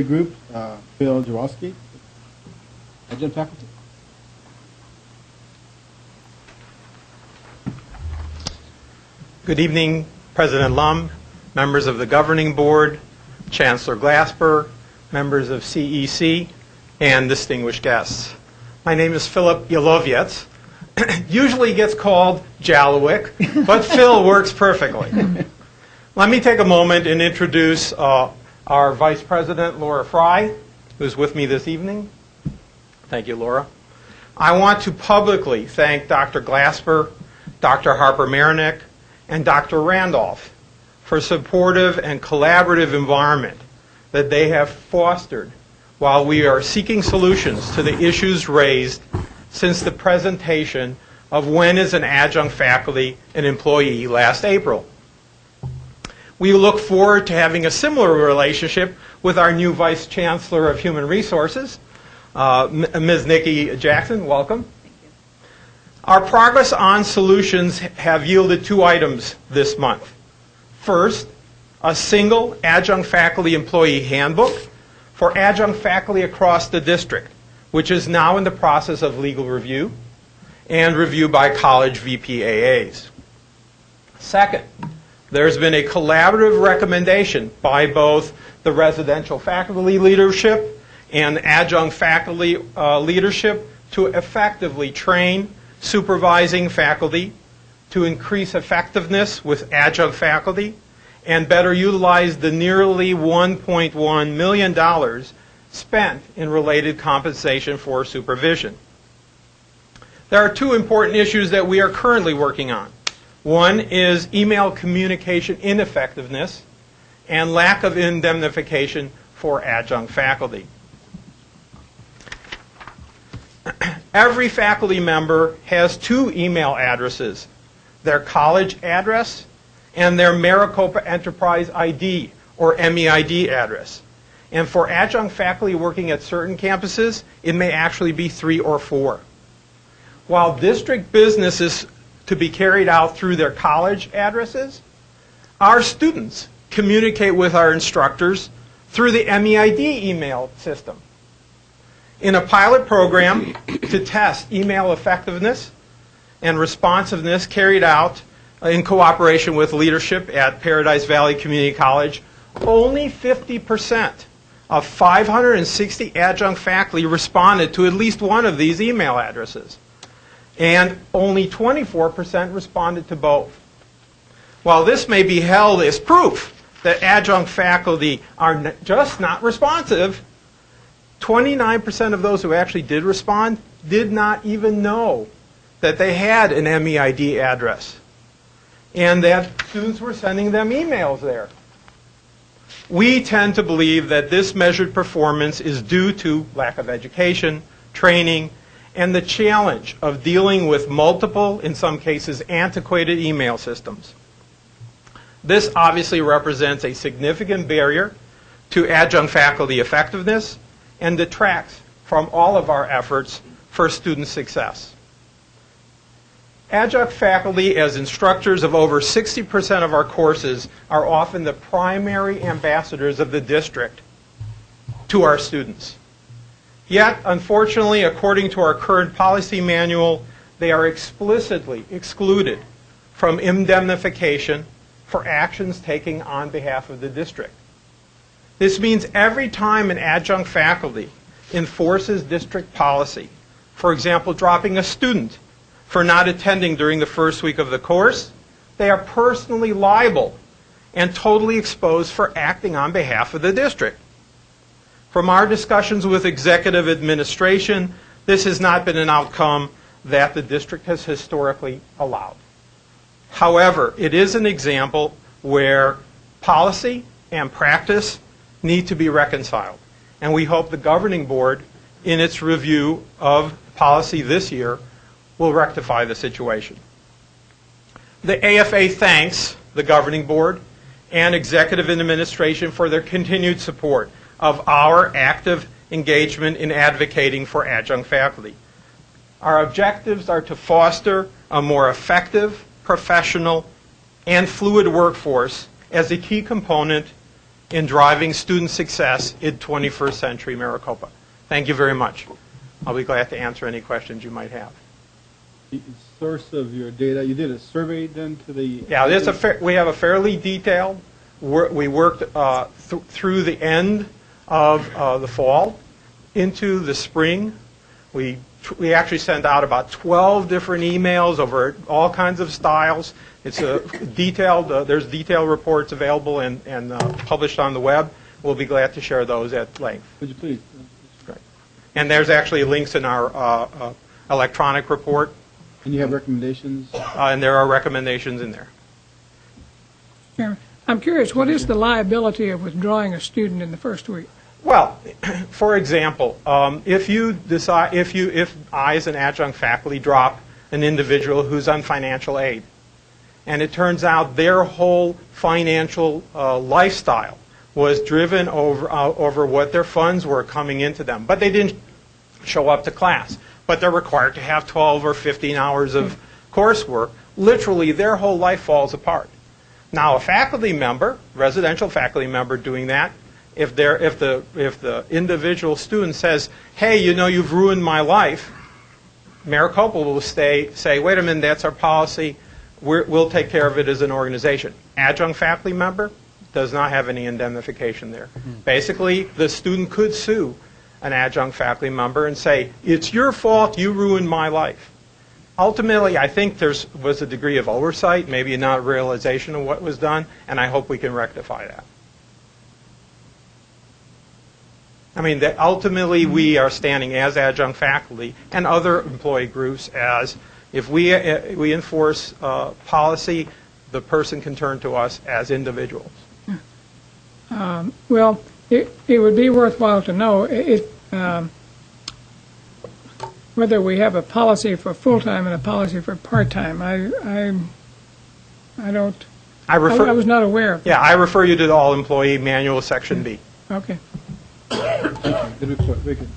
employee group, Phil Jalowiec, adjunct faculty. Good evening, President Lum, members of the governing board, Chancellor Glasper, members of CEC, and distinguished guests. My name is Phillip Jalowiec. Usually gets called Jalowiec, but Phil works perfectly. Let me take a moment and introduce our Vice President, Laura Fry, who's with me this evening. Thank you, Laura. I want to publicly thank Dr. Glasper, Dr. Harper-Marinick, and Dr. Randolph for supportive and collaborative environment that they have fostered while we are seeking solutions to the issues raised since the presentation of when is an adjunct faculty an employee last April. We look forward to having a similar relationship with our new Vice Chancellor of Human Resources, Ms. Nikki Jackson. Welcome. Thank you. Our progress on solutions have yielded 2 items this month. First, a single adjunct faculty employee handbook for adjunct faculty across the district, which is now in the process of legal review and review by college VPAAs. Second, there's been a collaborative recommendation by both the residential faculty leadership and adjunct faculty leadership to effectively train supervising faculty, to increase effectiveness with adjunct faculty, and better utilize the nearly $1.1 million spent in related compensation for supervision. There are 2 important issues that we are currently working on. One is email communication ineffectiveness and lack of indemnification for adjunct faculty. Every faculty member has 2 email addresses, their college address and their Maricopa Enterprise ID or MEID address. And for adjunct faculty working at certain campuses, it may actually be 3 or 4. While district business is to be carried out through their college addresses, our students communicate with our instructors through the MEID email system. In a pilot program to test email effectiveness and responsiveness carried out in cooperation with leadership at Paradise Valley Community College, only 50% of 560 adjunct faculty responded to at least one of these email addresses, and only 24% responded to both. While this may be held as proof that adjunct faculty are just not responsive, 29% of those who actually did respond did not even know that they had an MEID address and that students were sending them emails there. We tend to believe that this measured performance is due to lack of education, training, and the challenge of dealing with multiple, in some cases, antiquated email systems. This obviously represents a significant barrier to adjunct faculty effectiveness and detracts from all of our efforts for student success. Adjunct faculty, as instructors of over 60% of our courses, are often the primary ambassadors of the district to our students. Yet, unfortunately, according to our current policy manual, they are explicitly excluded from indemnification for actions taken on behalf of the district. This means every time an adjunct faculty enforces district policy, for example, dropping a student for not attending during the first week of the course, they are personally liable and totally exposed for acting on behalf of the district. From our discussions with executive administration, this has not been an outcome that the district has historically allowed. However, it is an example where policy and practice need to be reconciled. And we hope the governing board, in its review of policy this year, will rectify the situation. The AFA thanks the governing board and executive administration for their continued support of our active engagement in advocating for adjunct faculty. Our objectives are to foster a more effective, professional, and fluid workforce as a key component in driving student success in 21st century Maricopa. Thank you very much. I'll be glad to answer any questions you might have. The source of your data, you did a survey then to the... Yeah, we have a fairly detailed, we worked through the end of the fall into the spring. We actually sent out about 12 different emails over all kinds of styles. It's a detailed, there's detailed reports available and published on the web. We'll be glad to share those at length. Would you please? Great. And there's actually links in our electronic report. And you have recommendations? And there are recommendations in there. Chairman, I'm curious, what is the liability of withdrawing a student in the first week? Well, for example, if you decide, if I as an adjunct faculty drop an individual who's on financial aid, and it turns out their whole financial lifestyle was driven over what their funds were coming into them, but they didn't show up to class, but they're required to have 12 or 15 hours of coursework, literally their whole life falls apart. Now, a faculty member, residential faculty member doing that, if the individual student says, hey, you know, you've ruined my life, Maricopa will say, wait a minute, that's our policy. We'll take care of it as an organization. Adjunct faculty member does not have any indemnification there. Basically, the student could sue an adjunct faculty member and say, it's your fault, you ruined my life. Ultimately, I think there was a degree of oversight, maybe not realization of what was done, and I hope we can rectify that. I mean, ultimately, we are standing as adjunct faculty and other employee groups as if we enforce policy, the person can turn to us as individuals. Well, it would be worthwhile to know whether we have a policy for full-time and a policy for part-time. I was not aware of that. Yeah, I refer you to the All-Employee Manual, Section B. Okay. Thank you. Good report. Very good.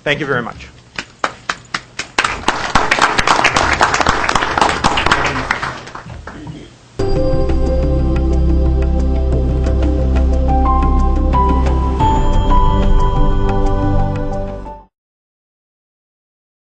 Thank you very much.